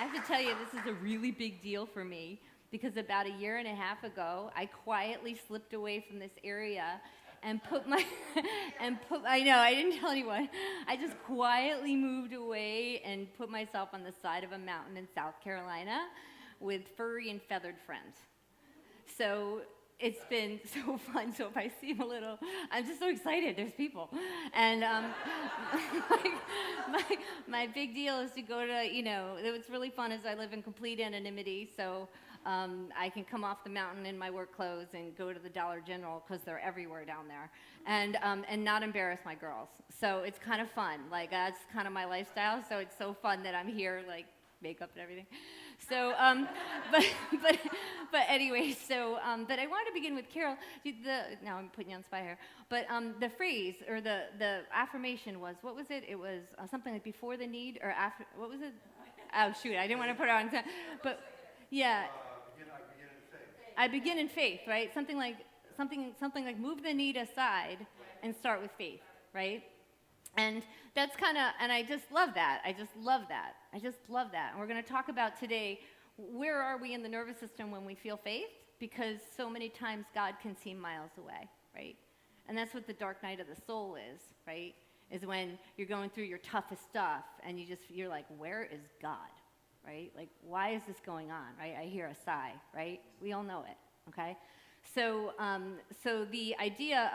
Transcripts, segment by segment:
I have to tell you, this is a really big deal for me because about a year and a half ago, I quietly slipped away from this area and I know, I didn't tell anyone. I just quietly moved away and put myself on the side of a mountain in South Carolina with furry and feathered friends. So it's been so fun. So if I seem a little, I'm just so excited. There's people. And my big deal is to go to, what's really fun is I live in complete anonymity. So I can come off the mountain in my work clothes and go to the Dollar General because they're everywhere down there, and not embarrass my girls. So it's kind of fun. Like that's kind of my lifestyle. So it's so fun that I'm here, like makeup and everything. So, but anyway. So, but I wanted to begin with Carol. Now I'm putting you on the spot here. But the phrase or the affirmation was, what was it? It was something like before the need or after. What was it? Oh shoot! I didn't want to put it on. But yeah. I begin in faith, right? Something like move the need aside and start with faith, right? And that's kind of, and I just love that. I just love that. And we're going to talk about today, where are we in the nervous system when we feel faith? Because so many times God can seem miles away, right? And that's what the dark night of the soul is, right? Is when you're going through your toughest stuff and you're like, where is God? Right? Like, why is this going on? Right? I hear a sigh, right? We all know it, okay? So the idea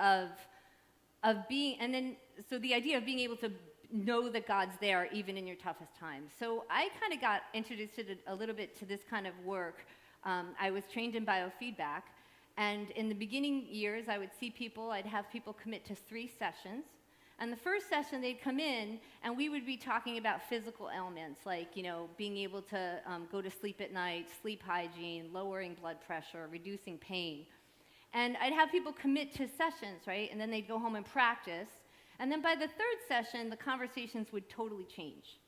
of being able to know that God's there even in your toughest times. So I kind of got introduced to a little bit to this kind of work. I was trained in biofeedback, and in the beginning years, I would see people, I'd have people commit to 3 sessions. And the first session, they'd come in, and we would be talking about physical ailments, like, being able to go to sleep at night, sleep hygiene, lowering blood pressure, reducing pain. And I'd have people commit to sessions, right? And then they'd go home and practice. And then by the 3rd session, the conversations would totally change.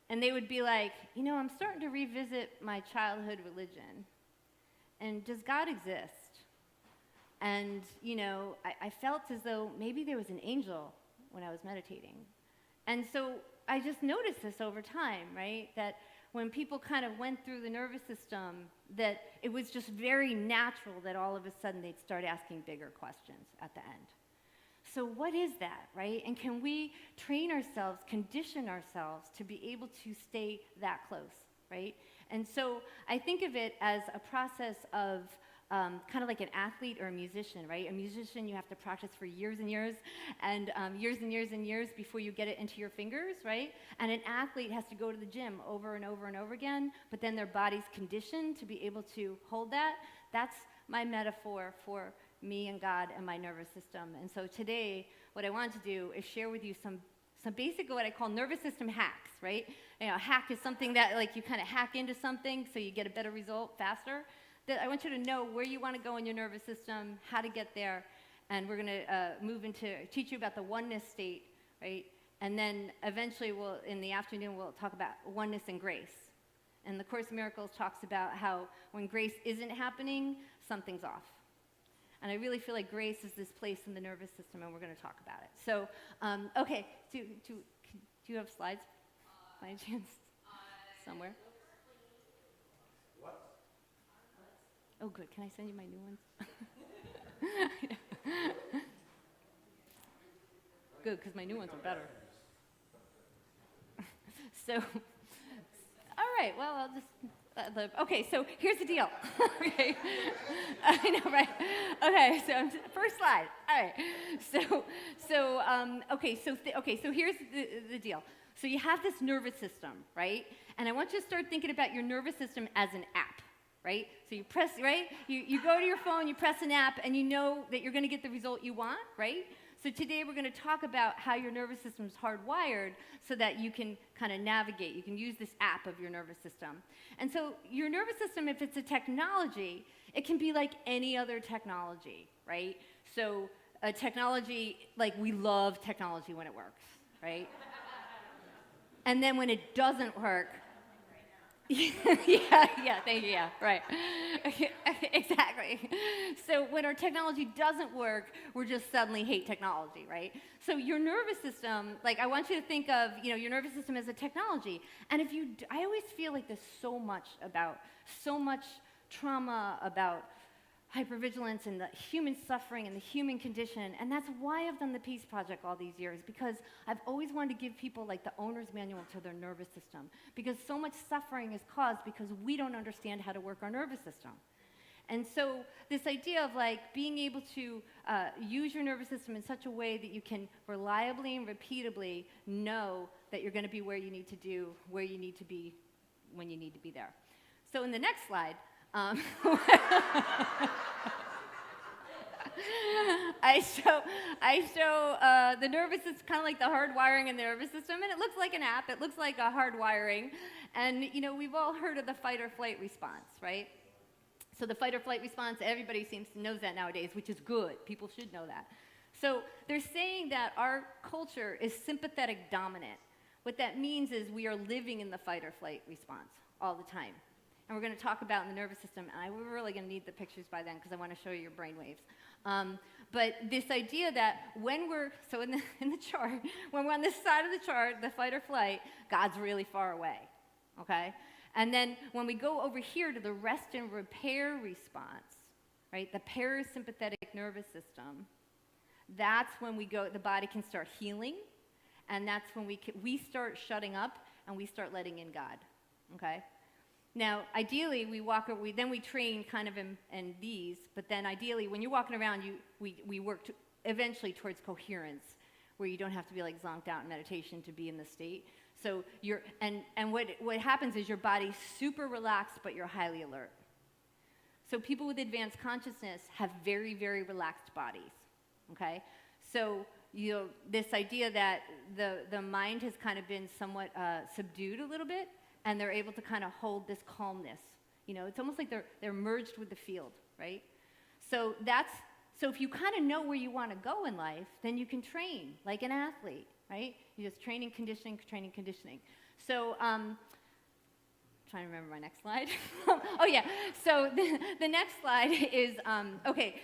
And they would be like, I'm starting to revisit my childhood religion. And does God exist? And, I felt as though maybe there was an angel when I was meditating. And so I just noticed this over time, right? That when people kind of went through the nervous system, that it was just very natural that all of a sudden they'd start asking bigger questions at the end. So what is that, right? And can we train ourselves, condition ourselves to be able to stay that close, right? And so I think of it as a process of kind of like an athlete or a musician, right? A musician, you have to practice for years and years, and years and years and years before you get it into your fingers, right? And an athlete has to go to the gym over and over and over again, but then their body's conditioned to be able to hold that. That's my metaphor for me and God and my nervous system. And so today, what I want to do is share with you some basic, what I call nervous system hacks, right? A hack is something that like you kind of hack into something so you get a better result faster. That I want you to know where you want to go in your nervous system, how to get there, and we're going to teach you about the oneness state, right? And then eventually in the afternoon, we'll talk about oneness and grace. And the Course in Miracles talks about how when grace isn't happening, something's off. And I really feel like grace is this place in the nervous system, and we're going to talk about it. So, okay, do you have slides by any chance? Somewhere? Oh, good. Can I send you my new ones? Good, because my new ones are better. So, all right. Well, I'll just... okay, so here's the deal. Okay. I know, right? Okay, so first slide. All right. So here's the deal. So you have this nervous system, right? And I want you to start thinking about your nervous system as an app. Right? So you press, right? You go to your phone, you press an app, and you know that you're going to get the result you want, right? So today we're going to talk about how your nervous system is hardwired so that you can kind of navigate. You can use this app of your nervous system. And so your nervous system, if it's a technology, it can be like any other technology, right? So a technology, like we love technology when it works, right? And then when it doesn't work, Yeah, thank you, yeah, right. Exactly. So when our technology doesn't work, we're just suddenly hate technology, right? So your nervous system, like I want you to think of, your nervous system as a technology. And I always feel like there's so much trauma about hypervigilance and the human suffering and the human condition. And that's why I've done the Peace Project all these years, because I've always wanted to give people like the owner's manual to their nervous system, because so much suffering is caused because we don't understand how to work our nervous system. And so this idea of like being able to use your nervous system in such a way that you can reliably and repeatably know that you're going to be where you need to be when you need to be there. So in the next slide, I show the nervous system, kind of like the hardwiring in the nervous system, and it looks like an app. It looks like a hardwiring, and we've all heard of the fight or flight response, right? So the fight or flight response, everybody seems to know that nowadays, which is good. People should know that. So they're saying that our culture is sympathetic dominant. What that means is we are living in the fight or flight response all the time. And we're going to talk about in the nervous system, and we're really going to need the pictures by then because I want to show you your brain waves. But this idea that when we're, so in the chart, when we're on this side of the chart, the fight or flight, God's really far away, okay? And then when we go over here to the rest and repair response, right, the parasympathetic nervous system, that's when the body can start healing, and that's when we start shutting up and we start letting in God, okay? Now, ideally, then we train kind of in these, but then ideally, when you're walking around, we work eventually towards coherence, where you don't have to be like zonked out in meditation to be in the state. So what happens is your body's super relaxed, but you're highly alert. So people with advanced consciousness have very, very relaxed bodies, okay? So, this idea that the mind has kind of been somewhat subdued a little bit, and they're able to kind of hold this calmness. It's almost like they're merged with the field, right? So if you kind of know where you want to go in life, then you can train like an athlete, right? You just training, conditioning. So, trying to remember my next slide. Oh yeah. So the next slide is okay.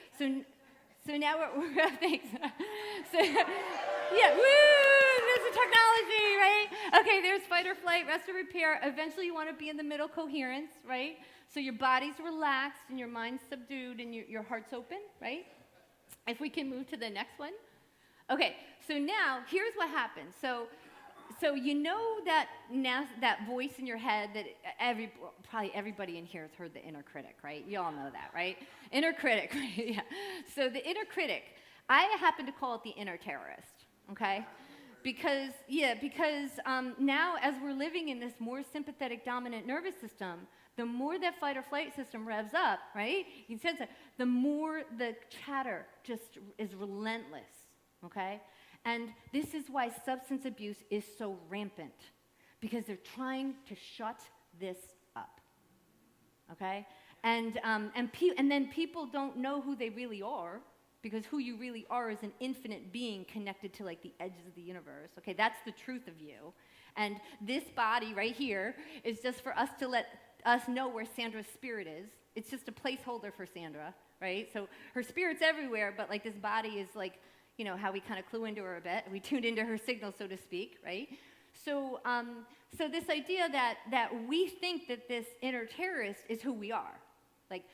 So now we're thanks. So yeah, woo! There's the technology, right? Okay, there's fight or flight, rest or repair. Eventually, you want to be in the middle coherence, right? So your body's relaxed and your mind's subdued and your heart's open, right? If we can move to the next one. Okay, so now here's what happens. So that voice in your head that probably everybody in here has heard the inner critic, right? You all know that, right? Inner critic, right? Yeah. So the inner critic, I happen to call it the inner terrorist, okay? Because now as we're living in this more sympathetic dominant nervous system, the more that fight or flight system revs up, right? You said that, the more the chatter just is relentless, okay? And this is why substance abuse is so rampant, because they're trying to shut this up, okay? And then people don't know who they really are, because who you really are is an infinite being connected to like the edges of the universe, okay? That's the truth of you. And this body right here is just for us to let us know where Sandra's spirit is. It's just a placeholder for Sandra, right? So her spirit's everywhere, but like this body is like, how we kind of clue into her a bit. We tuned into her signal, so to speak, right? So this idea that we think that this inner terrorist is who we are. Like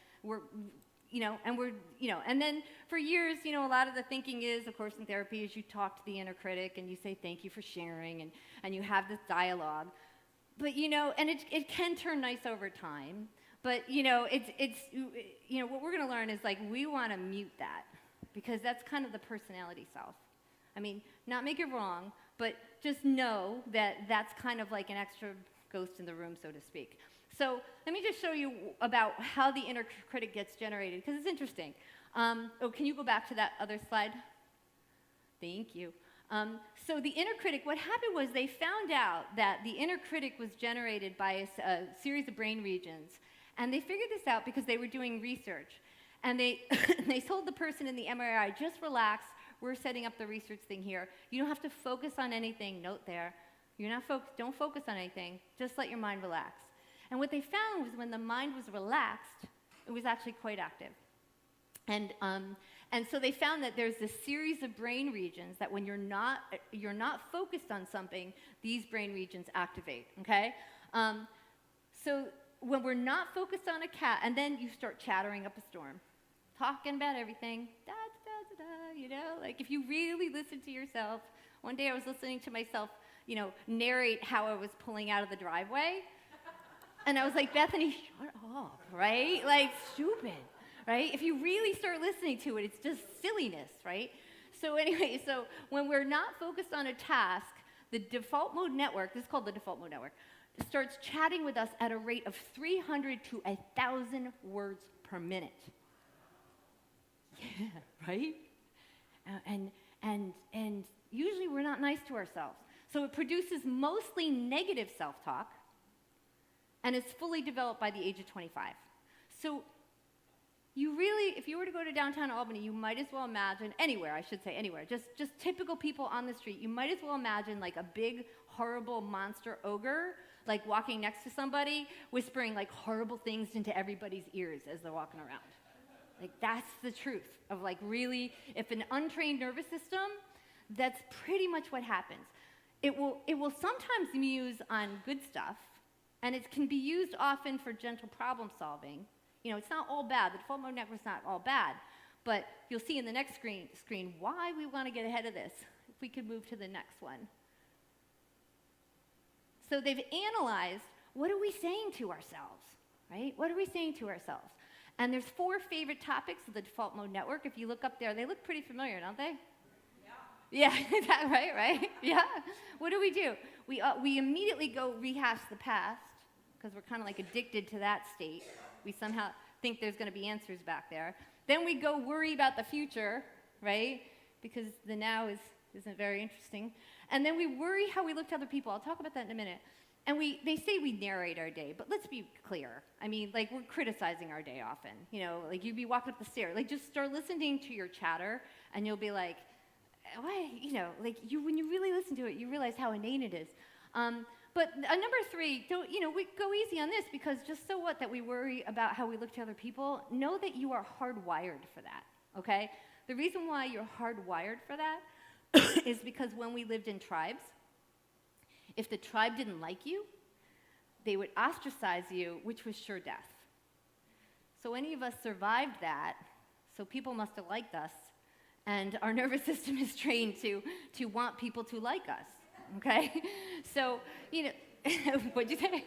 and then for years, a lot of the thinking is, of course, in therapy, is you talk to the inner critic and you say, thank you for sharing, and you have this dialogue. But, and it can turn nice over time. But, it's what we're going to learn is like, we want to mute that, because that's kind of the personality self. I mean, not make it wrong, but just know that that's kind of like an extra ghost in the room, so to speak. So let me just show you about how the inner critic gets generated, because it's interesting. Can you go back to that other slide? Thank you. So the inner critic, what happened was they found out that the inner critic was generated by a series of brain regions. And they figured this out because they were doing research. And they told the person in the MRI, just relax. We're setting up the research thing here. You don't have to focus on anything. Note there. Don't focus on anything. Just let your mind relax. And what they found was when the mind was relaxed, it was actually quite active. And so they found that there's this series of brain regions that when you're not focused on something, these brain regions activate, okay? So when we're not focused on a cat, and then you start chattering up a storm, talking about everything, da, da, da, da, you know? Like if you really listen to yourself, one day I was listening to myself, you know, narrate how I was pulling out of the driveway, and I was like, Bethany, shut up, right? Like, stupid, right? If you really start listening to it, it's just silliness, right? So anyway, so when we're not focused on a task, the default mode network, this is called the default mode network, starts chatting with us at a rate of 300 to 1,000 words per minute. Yeah, right? And usually we're not nice to ourselves. So it produces mostly negative self-talk, and it's fully developed by the age of 25. So you really, if you were to go to downtown Albany, you might as well imagine, anywhere, I should say anywhere, just typical people on the street, you might as well imagine like a big, horrible monster ogre, like walking next to somebody, whispering like horrible things into everybody's ears as they're walking around. Like that's the truth of like really, if an untrained nervous system, that's pretty much what happens. It will sometimes muse on good stuff, and it can be used often for gentle problem solving. You know, it's not all bad. The default mode network's not all bad. But you'll see in the next screen why we want to get ahead of this. If we could move to the next one. So they've analyzed, what are we saying to ourselves, right? What are we saying to ourselves? And there's 4 favorite topics of the default mode network. If you look up there, they look pretty familiar, don't they? Yeah, is that right? Yeah. What do? We immediately go rehash the past, because we're kind of like addicted to that state. We somehow think there's going to be answers back there. Then we go worry about the future, right? Because the now isn't very interesting. And then we worry how we look to other people. I'll talk about that in a minute. And they say we narrate our day, but let's be clear. I mean, like we're criticizing our day often. You know, like you'd be walking up the stairs. Like just start listening to your chatter, and you'll be like, why? You know, like when you really listen to it, you realize how inane it is. But number 3, we go easy on this, because just so what that we worry about how we look to other people, know that you are hardwired for that, okay? The reason why you're hardwired for that is because when we lived in tribes, if the tribe didn't like you, they would ostracize you, which was sure death. So any of us survived that, so people must have liked us, and our nervous system is trained to want people to like us. Okay? So, you know, what'd you say?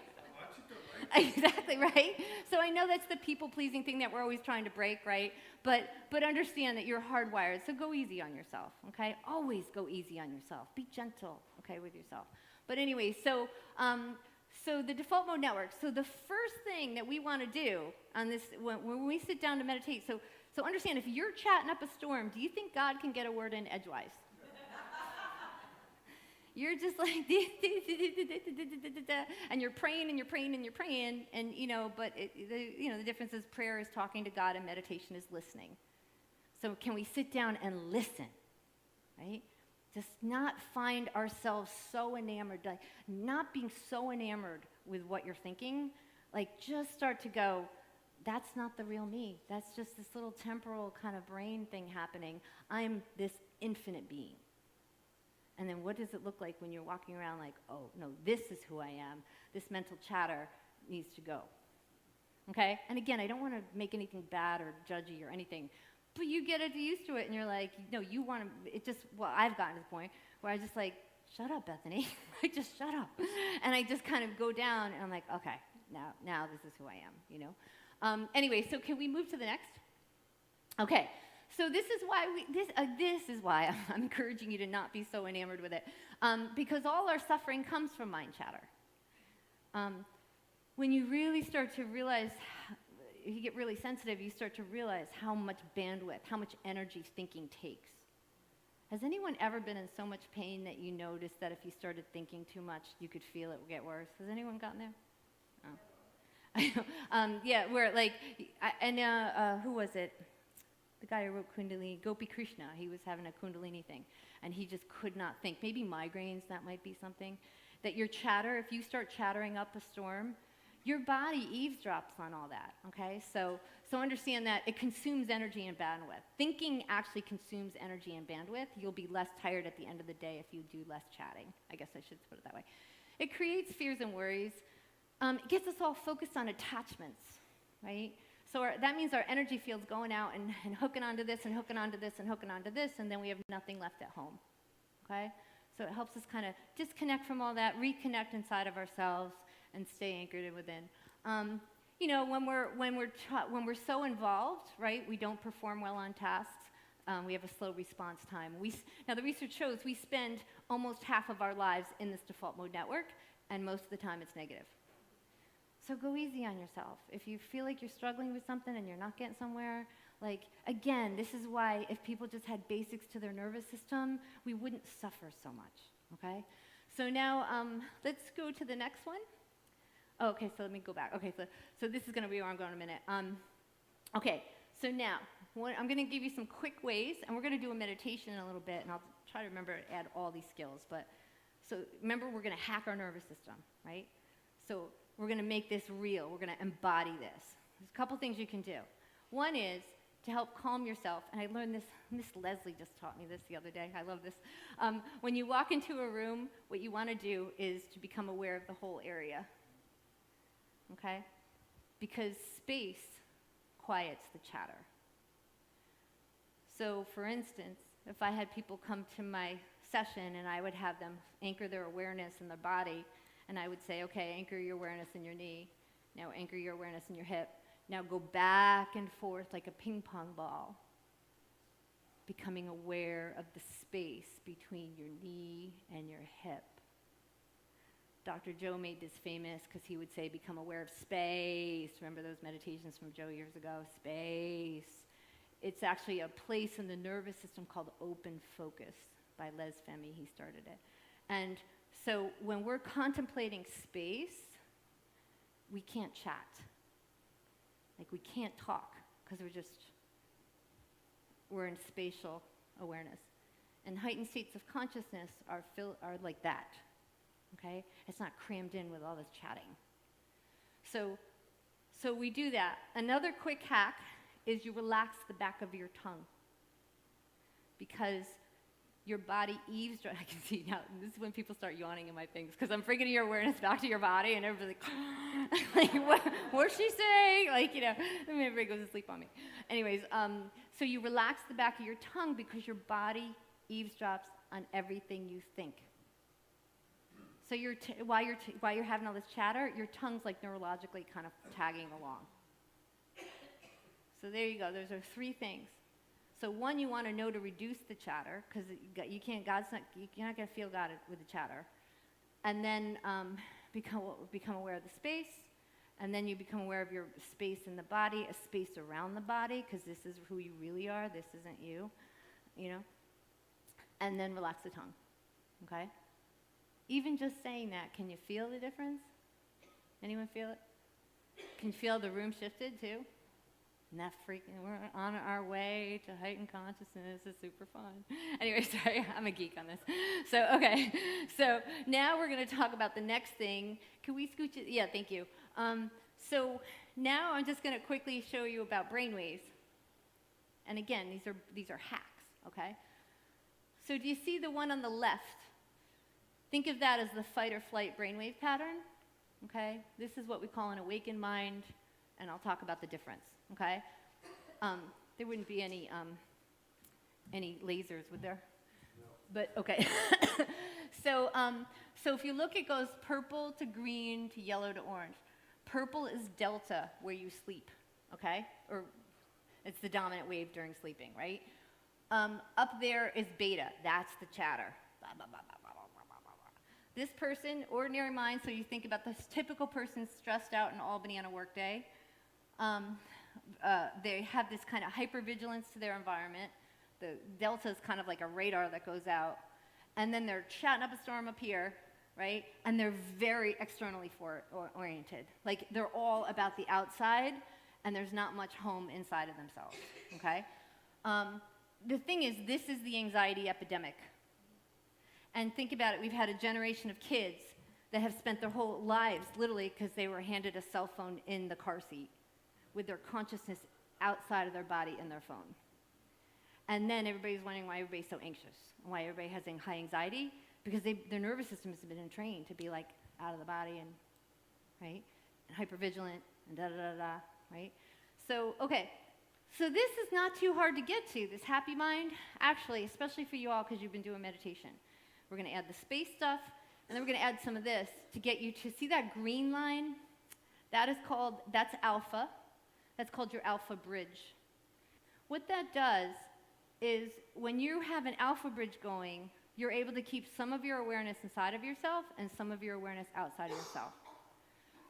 Exactly, right? So I know that's the people-pleasing thing that we're always trying to break, right? But understand that you're hardwired, so go easy on yourself, okay? Always go easy on yourself. Be gentle, okay, with yourself. But anyway, so the default mode network. So the first thing that we want to do on this, when we sit down to meditate, so understand, if you're chatting up a storm, do you think God can get a word in edgewise? You're just like, and you're praying and you're praying and you're praying, and but the difference is prayer is talking to God and meditation is listening. So can we sit down and listen, right? Just not find ourselves so enamored, like not being so enamored with what you're thinking, like just start to go, that's not the real me. That's just this little temporal kind of brain thing happening. I'm this infinite being. And then what does it look like when you're walking around like, oh, no, this is who I am. This mental chatter needs to go. Okay? And again, I don't want to make anything bad or judgy or anything, but you get used to it, and you're like, no, you want to, I've gotten to the point where I just like, shut up, Bethany. Like, just shut up. And I just kind of go down, and I'm like, okay, now this is who I am, Anyway, so can we move to the next? Okay. So this is why I'm encouraging you to not be so enamored with it, because all our suffering comes from mind chatter. When you really start to realize, you get really sensitive, you start to realize how much bandwidth, how much energy thinking takes. Has anyone ever been in so much pain that you noticed that if you started thinking too much, you could feel it get worse? Has anyone gotten there? Oh. Yeah, where like, who was it? The guy who wrote Kundalini, Gopi Krishna, he was having a Kundalini thing, and he just could not think. Maybe migraines, that might be something. That your chatter, if you start chattering up a storm, your body eavesdrops on all that, okay? So understand that it consumes energy and bandwidth. Thinking actually consumes energy and bandwidth. You'll be less tired at the end of the day if you do less chatting. I guess I should put it that way. It creates fears and worries. It gets us all focused on attachments, right? So that means our energy field's going out and hooking onto this and hooking onto this and hooking onto this, and then we have nothing left at home, okay? So it helps us kind of disconnect from all that, reconnect inside of ourselves, and stay anchored within. You know, when we're so involved, right, we don't perform well on tasks. We have a slow response time. Now, the research shows we spend almost half of our lives in this default mode network, and most of the time it's negative. So go easy on yourself. If you feel like you're struggling with something and you're not getting somewhere, like, again, this is why if people just had basics to their nervous system, we wouldn't suffer so much, okay? So now, let's go to the next one. Oh, okay, so let me go back. Okay, so this is going to be where I'm going in a minute. Okay, so now, I'm going to give you some quick ways, and we're going to do a meditation in a little bit, and I'll try to remember to add all these skills. But so remember, we're going to hack our nervous system, right? So we're going to make this real. We're going to embody this. There's a couple things you can do. One is to help calm yourself, and I learned this, Miss Leslie just taught me this the other day. I love this. When you walk into a room, what you want to do is to become aware of the whole area. Okay? Because space quiets the chatter. So, for instance, if I had people come to my session and I would have them anchor their awareness in their body, and I would say, okay, anchor your awareness in your knee, now anchor your awareness in your hip, now go back and forth like a ping pong ball, becoming aware of the space between your knee and your hip. Dr. Joe made this famous because he would say, become aware of space. Remember those meditations from Joe years ago? Space. It's actually a place in the nervous system called open focus by Les Femi. He started it. And so when we're contemplating space, we can't chat. Like, we can't talk because we're in spatial awareness. And heightened states of consciousness are like that. Okay? It's not crammed in with all this chatting. So we do that. Another quick hack is you relax the back of your tongue. Because your body eavesdrops. I can see now, this is when people start yawning in my things, because I'm bringing your awareness back to your body, and everybody's like, like, what's she saying? Like, you know, and everybody goes to sleep on me. Anyways, so you relax the back of your tongue because your body eavesdrops on everything you think. So while you're having all this chatter, your tongue's like neurologically kind of tagging along. So there you go. Those are 3 things. So one, you want to know to reduce the chatter because you can't. You're not going to feel God with the chatter. And then become aware of the space. And then you become aware of your space in the body, a space around the body, because this is who you really are. This isn't you, you know. And then relax the tongue. Okay. Even just saying that, can you feel the difference? Anyone feel it? Can you feel the room shifted too? And that we're on our way to heightened consciousness. It's super fun. Anyway, sorry, I'm a geek on this. So, okay. So now we're going to talk about the next thing. Can we scooch it? Yeah, thank you. So now I'm just going to quickly show you about brainwaves. And again, these are hacks, okay? So do you see the one on the left? Think of that as the fight or flight brainwave pattern, okay? This is what we call an awakened mind, and I'll talk about the difference, okay? There wouldn't be any lasers, would there? No. But, okay. So if you look, it goes purple to green to yellow to orange. Purple is delta, where you sleep, okay? Or it's the dominant wave during sleeping, right? Up there is beta. That's the chatter. Blah, blah, blah, blah. This person, ordinary mind, so you think about this typical person stressed out in Albany on a work day. They have this kind of hypervigilance to their environment. The delta is kind of like a radar that goes out. And then they're chatting up a storm up here, right? And they're very externally oriented. Like, they're all about the outside, and there's not much home inside of themselves, okay? The thing is, this is the anxiety epidemic. And think about it, we've had a generation of kids that have spent their whole lives, literally, because they were handed a cell phone in the car seat with their consciousness outside of their body in their phone. And then everybody's wondering why everybody's so anxious, and why everybody has high anxiety, because their nervous system has been trained to be like out of the body and, right, and hypervigilant and da-da-da-da, right? So, okay, so this is not too hard to get to, this happy mind, actually, especially for you all because you've been doing meditation. We're going to add the space stuff, and then we're going to add some of this to get you to see that green line. That's alpha. That's called your alpha bridge. What that does is when you have an alpha bridge going, you're able to keep some of your awareness inside of yourself and some of your awareness outside of yourself.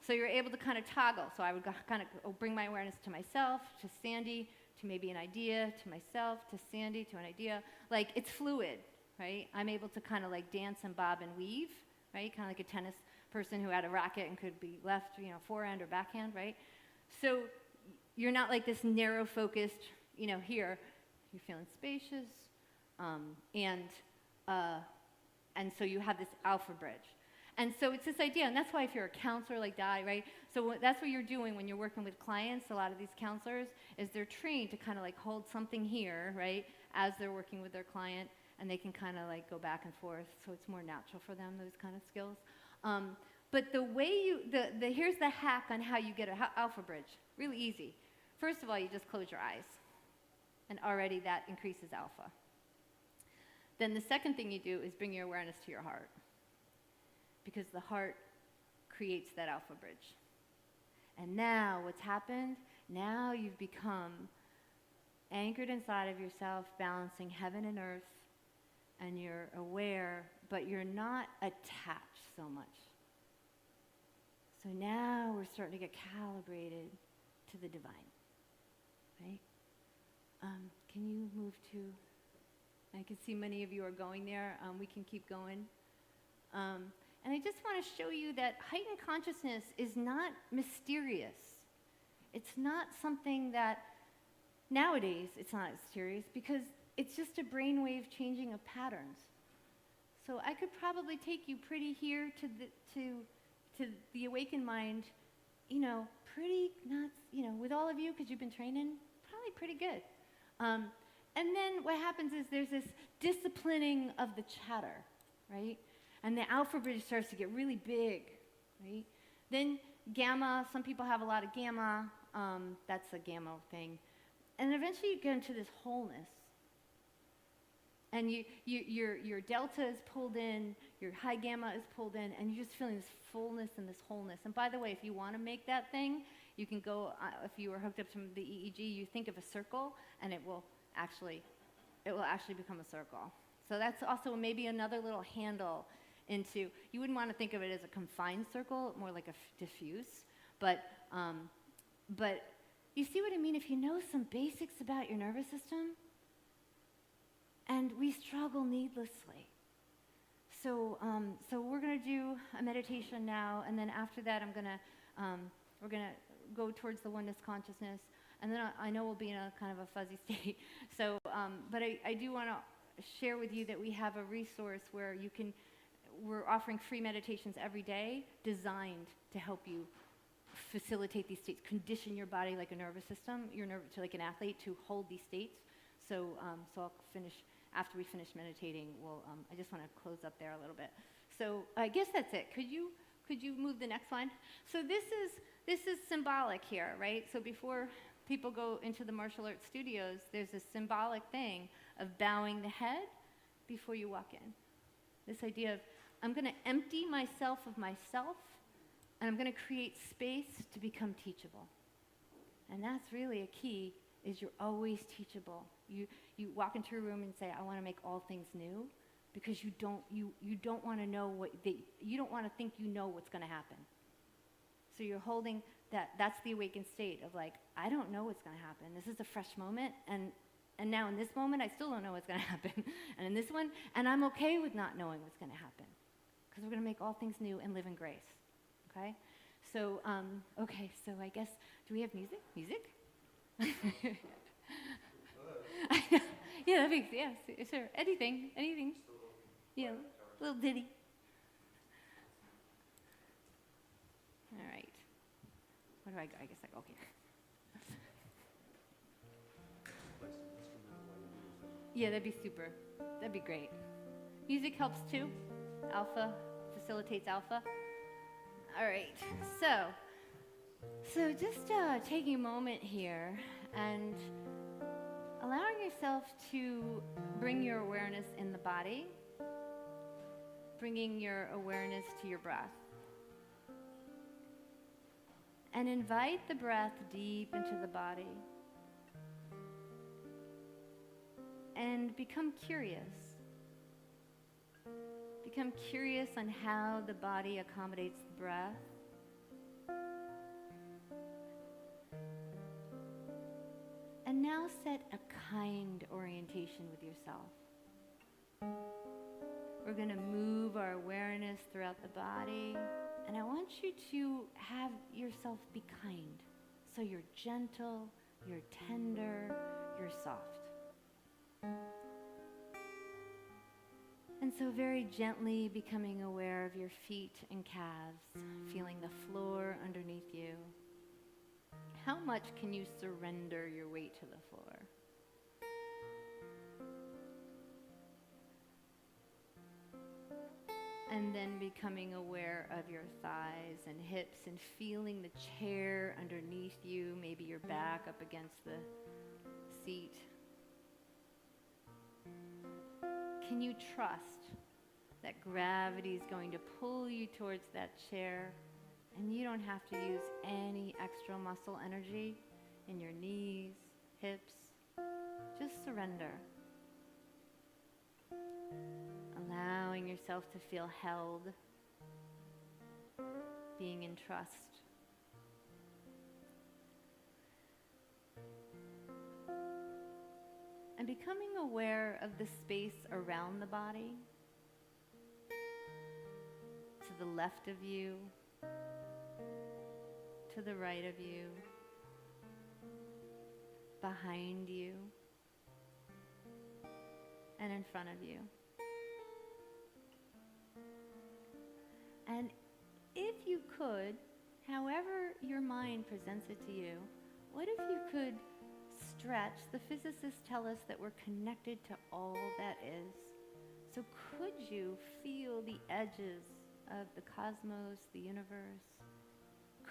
So you're able to kind of toggle. So I would kind of bring my awareness to myself, to Sandy, to maybe an idea, to myself, to Sandy, to an idea. Like, it's fluid, right? I'm able to kind of like dance and bob and weave, right? Kind of like a tennis person who had a racket and could be left, forehand or backhand, right? So you're not like this narrow-focused, here. You're feeling spacious, and so you have this alpha bridge. And so it's this idea, and that's why if you're a counselor like Di, right? So that's what you're doing when you're working with clients. A lot of these counselors is they're trained to kind of like hold something here, right, as they're working with their client, and they can kind of like go back and forth. So it's more natural for them, those kind of skills. But the way here's the hack on how you get an alpha bridge. Really easy. First of all, you just close your eyes, and already that increases alpha. Then the second thing you do is bring your awareness to your heart, because the heart creates that alpha bridge. And now what's happened? Now you've become anchored inside of yourself, balancing heaven and earth, and you're aware, but you're not attached so much. So now we're starting to get calibrated to the divine, right? Can you move to, I can see many of you are going there. We can keep going. And I just want to show you that heightened consciousness is not mysterious. It's not something that, nowadays, it's not mysterious because it's just a brainwave changing of patterns. So I could probably take you pretty here to the awakened mind, pretty not, with all of you, because you've been training, probably pretty good. And then what happens is there's this disciplining of the chatter, right? And the alpha bridge starts to get really big, right? Then gamma, some people have a lot of gamma. That's a gamma thing. And eventually you get into this wholeness. And your delta is pulled in, your high gamma is pulled in, and you're just feeling this fullness and this wholeness. And by the way, if you want to make that thing, you can go, if you were hooked up to the EEG, you think of a circle, and it will actually become a circle. So that's also maybe another little handle into, you wouldn't want to think of it as a confined circle, more like a diffuse, but you see what I mean? If you know some basics about your nervous system, and we struggle needlessly. So we're going to do a meditation now, and then after that, we're going to go towards the oneness consciousness, and then I know we'll be in a kind of a fuzzy state. So, but I do want to share with you that we have a resource where we're offering free meditations every day designed to help you facilitate these states, condition your body like a nervous system, to like an athlete to hold these states. So I'll finish. After we finish meditating, I just want to close up there a little bit. So I guess that's it. Could you move the next one? So this is symbolic here, right? So before people go into the martial arts studios, there's a symbolic thing of bowing the head before you walk in. This idea of, I'm going to empty myself of myself, and I'm going to create space to become teachable. And that's really a key, is you're always teachable. You walk into a room and say, I want to make all things new, because you don't want to know you don't want to think you know what's going to happen. So you're holding that's the awakened state of like, I don't know what's going to happen. This is a fresh moment, and now in this moment, I still don't know what's going to happen. And in this one, and I'm okay with not knowing what's going to happen, because we're going to make all things new and live in grace. Okay? So, so I guess, do we have music? Music? Yeah, that makes, yes, sure. Anything. Yeah, little ditty. Where do I go? I guess I go here. Yeah, that'd be super. That'd be great. Music helps too. Alpha facilitates alpha. All right, so just taking a moment here and allowing yourself to bring your awareness in the body, bringing your awareness to your breath. And invite the breath deep into the body. And become curious. Become curious on how the body accommodates the breath. And now set a kind orientation with yourself. We're going to move our awareness throughout the body. And I want you to have yourself be kind. So you're gentle, you're tender, you're soft. And so very gently becoming aware of your feet and calves, feeling the floor underneath you. How much can you surrender your weight to the floor? And then becoming aware of your thighs and hips and feeling the chair underneath you, maybe your back up against the seat. Can you trust that gravity is going to pull you towards that chair and you don't have to use any extra muscle energy in your knees, hips? Just surrender. Allowing yourself to feel held, being in trust. And becoming aware of the space around the body, to the left of you, to the right of you, behind you, and in front of you. And if you could, however your mind presents it to you, what if you could stretch? The physicists tell us that we're connected to all that is. So could you feel the edges of the cosmos, the universe?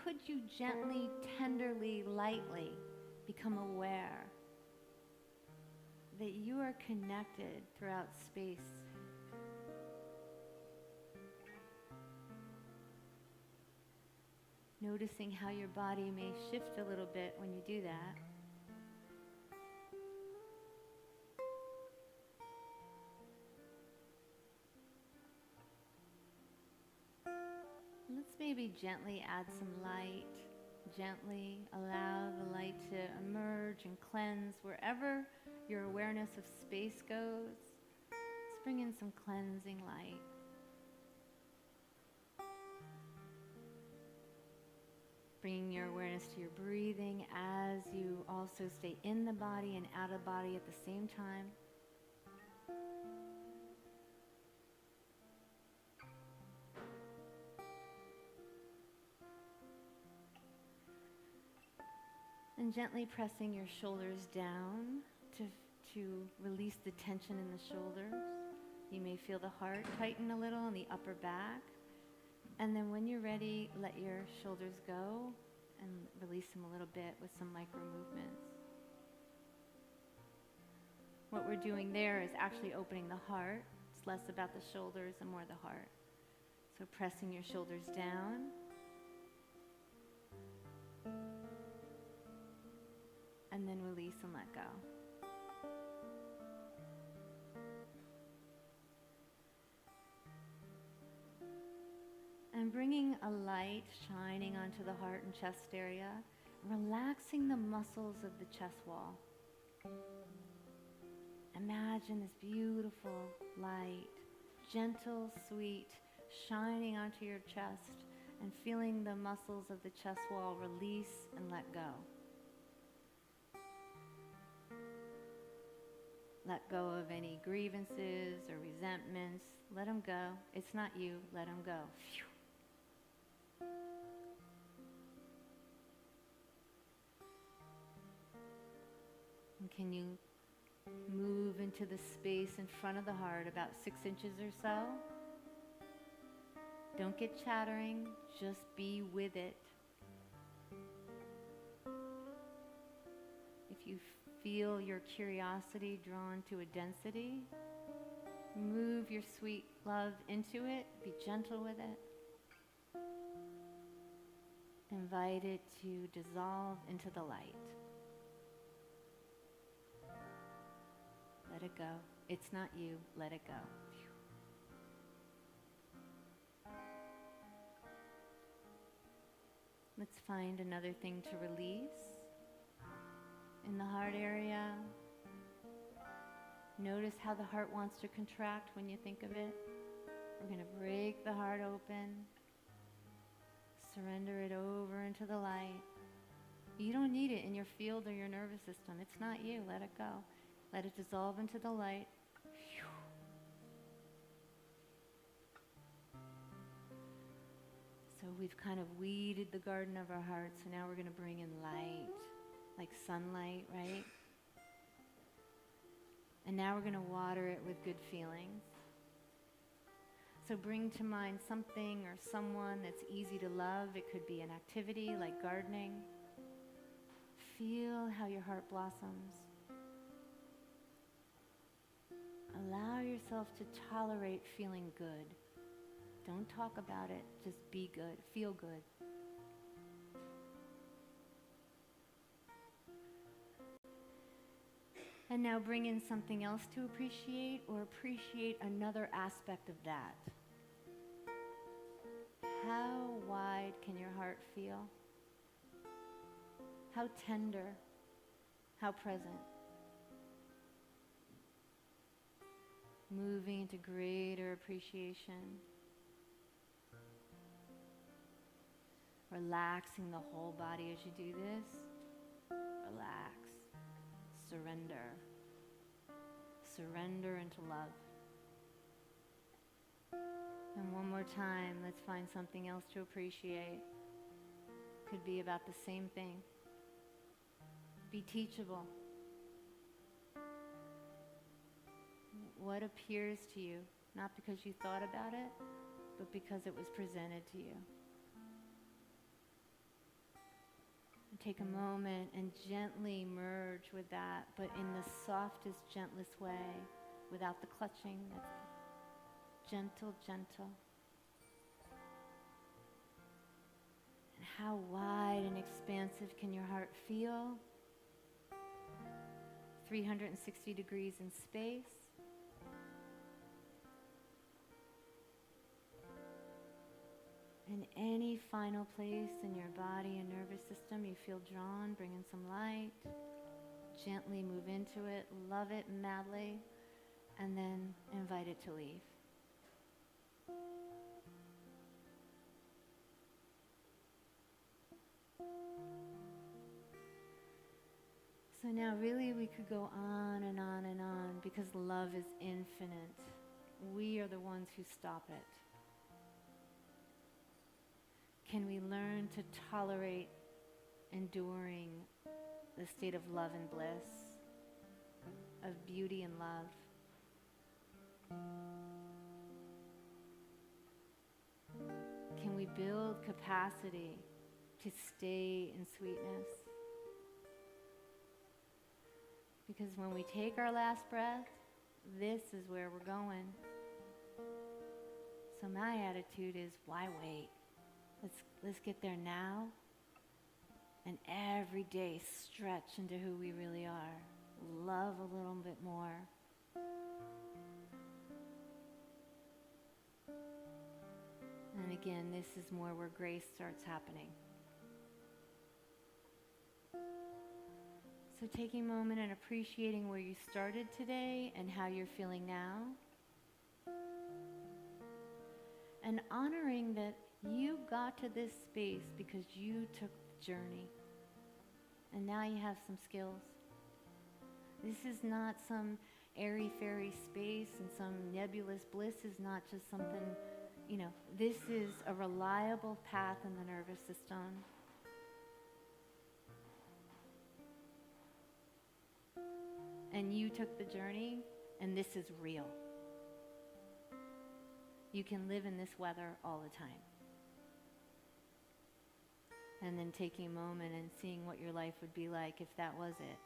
Could you gently, tenderly, lightly become aware that you are connected throughout space? Noticing how your body may shift a little bit when you do that. Let's maybe gently add some light. Gently allow the light to emerge and cleanse wherever your awareness of space goes. Let's bring in some cleansing light. Bringing your awareness to your breathing as you also stay in the body and out of the body at the same time. And gently pressing your shoulders down to release the tension in the shoulders. You may feel the heart tighten a little in the upper back. And then when you're ready, let your shoulders go and release them a little bit with some micro movements. What we're doing there is actually opening the heart. It's less about the shoulders and more the heart. So pressing your shoulders down. And then release and let go. And bringing a light shining onto the heart and chest area, relaxing the muscles of the chest wall. Imagine this beautiful light, gentle, sweet, shining onto your chest and feeling the muscles of the chest wall release and let go. Let go of any grievances or resentments. Let them go. It's not you. Let them go. Phew. And can you move into the space in front of the heart, about 6 inches or so? Don't get chattering, just be with it. If you feel your curiosity drawn to a density, move your sweet love into it, be gentle with it. Invite it to dissolve into the light. Let it go. It's not you, let it go. Let's find another thing to release in the heart area. Notice how the heart wants to contract when you think of it. We're going to break the heart open. Surrender it over into the light. You don't need it in your field or your nervous system. It's not you. Let it go. Let it dissolve into the light. So we've kind of weeded the garden of our heart. So now we're going to bring in light, like sunlight, right? And now we're going to water it with good feelings. So bring to mind something or someone that's easy to love. It could be an activity like gardening. Feel how your heart blossoms. Allow yourself to tolerate feeling good. Don't talk about it, just be good, feel good. And now bring in something else to appreciate, or appreciate another aspect of that. How wide can your heart feel? How tender? How present? Moving into greater appreciation. Relaxing the whole body as you do this. Relax. Surrender. Surrender into love. And one more time, let's find something else to appreciate. Could be about the same thing. Be teachable. What appears to you, not because you thought about it, but because it was presented to you. And take a moment and gently merge with that, but in the softest, gentlest way, without the clutching. That's gentle, gentle. And how wide and expansive can your heart feel? 360 degrees in space. In any final place in your body and nervous system you feel drawn, bring in some light. Gently move into it, love it madly, and then invite it to leave. So now really we could go on and on and on, because love is infinite. We are the ones who stop it. Can we learn to tolerate enduring the state of love and bliss, of beauty and love? Can we build capacity to stay in sweetness? Because when we take our last breath, this is where we're going. So my attitude is, why wait? Let's get there now, and every day stretch into who we really are. Love a little bit more. And again, this is more where grace starts happening. So taking a moment and appreciating where you started today and how you're feeling now. And honoring that you got to this space because you took the journey. And now you have some skills. This is not some airy-fairy space, and some nebulous bliss is not just something, this is a reliable path in the nervous system. and you took the journey, and this is real. You can live in this weather all the time. And then taking a moment and seeing what your life would be like if that was it.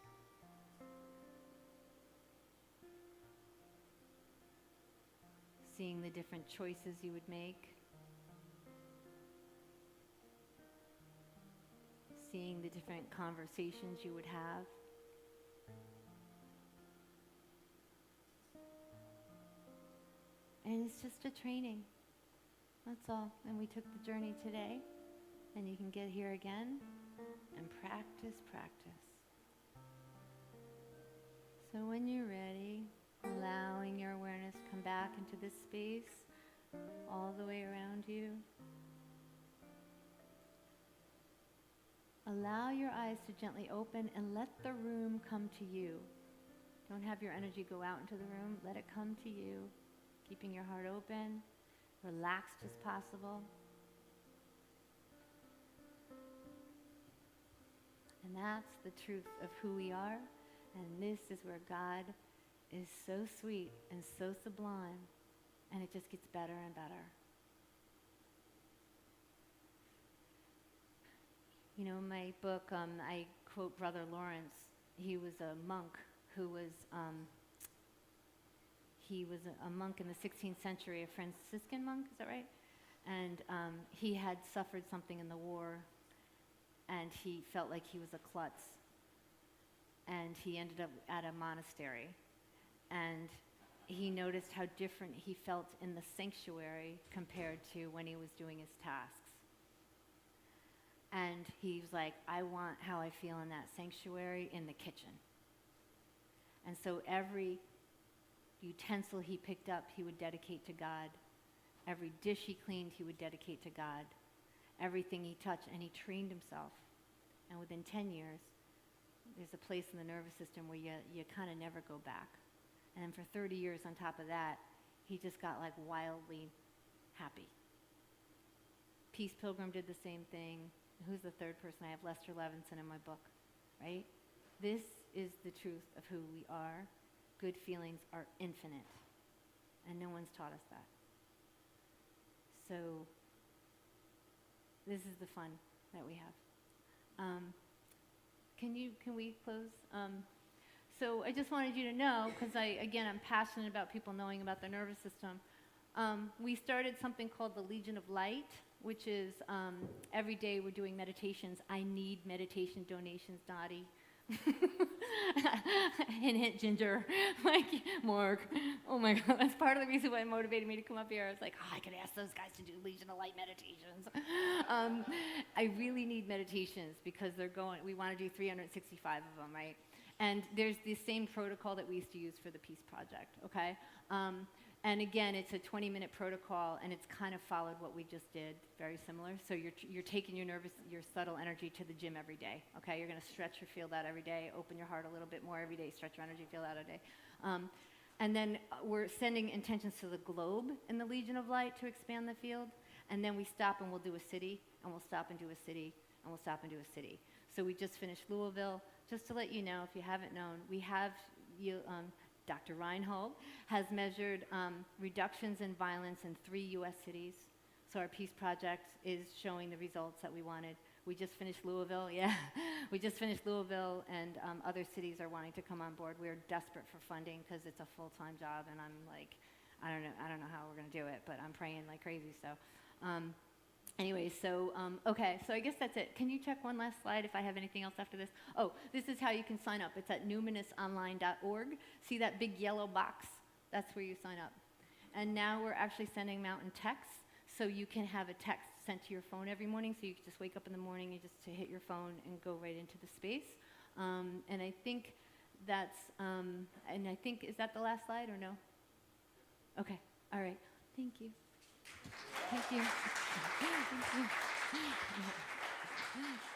Seeing the different choices you would make. Seeing the different conversations you would have. And it's just a training. That's all. And we took the journey today. And you can get here again and practice, practice. So when you're ready, allowing your awareness to come back into this space, all the way around you. Allow your eyes to gently open and let the room come to you. Don't have your energy go out into the room. Let it come to you. Keeping your heart open, relaxed as possible. And that's the truth of who we are. And this is where God is so sweet and so sublime. And it just gets better and better. You know, in my book, I quote Brother Lawrence. He was a monk who was... He was a monk in the 16th century, a Franciscan monk, is that right? And he had suffered something in the war, and he felt like he was a klutz. And he ended up at a monastery. And he noticed how different he felt in the sanctuary compared to when he was doing his tasks. And he was like, I want how I feel in that sanctuary in the kitchen. And so every utensil he picked up, he would dedicate to God. Every dish he cleaned, he would dedicate to God. Everything he touched, and he trained himself. And within 10 years, there's a place in the nervous system where you kind of never go back. And then for 30 years on top of that, he just got like wildly happy. Peace Pilgrim did the same thing. Who's the third person? I have Lester Levinson in my book, right? This is the truth of who we are. Good feelings are infinite, and no one's taught us that. So this is the fun that we have. Can we close? So I just wanted you to know, because I'm passionate about people knowing about their nervous system. We started something called the Legion of Light, which is every day we're doing meditations. I need meditation donations, Dottie. Hint, Ginger, like Morg. Oh my God, that's part of the reason why it motivated me to come up here. I was like, I could ask those guys to do Legion of Light meditations. I really need meditations because we want to do 365 of them, right? And there's the same protocol that we used to use for the Peace Project, okay? And again, it's a 20-minute protocol, and it's kind of followed what we just did, very similar. So you're taking your subtle energy to the gym every day, okay? You're going to stretch your field out every day, open your heart a little bit more every day, stretch your energy field out every day. And then we're sending intentions to the globe in the Legion of Light to expand the field. And then we stop and we'll do a city, and we'll stop and do a city, and we'll stop and do a city. So we just finished Louisville. Just to let you know, if you haven't known, we have Dr. Reinhold has measured reductions in violence in 3 U.S. cities. So our Peace Project is showing the results that we wanted. We just finished Louisville, yeah. We just finished Louisville, and other cities are wanting to come on board. We're desperate for funding because it's a full-time job, and I'm like, I don't know how we're going to do it, but I'm praying like crazy. So, anyway, so okay, so I guess that's it. Can you check one last slide if I have anything else after this? Oh, this is how you can sign up. It's at numinusonline.org. See that big yellow box? That's where you sign up. And now we're actually sending them out in text, so you can have a text sent to your phone every morning, so you can just wake up in the morning and just to hit your phone and go right into the space. And I think that's, is that the last slide or no? Okay, all right, thank you. Thank you. Thank you.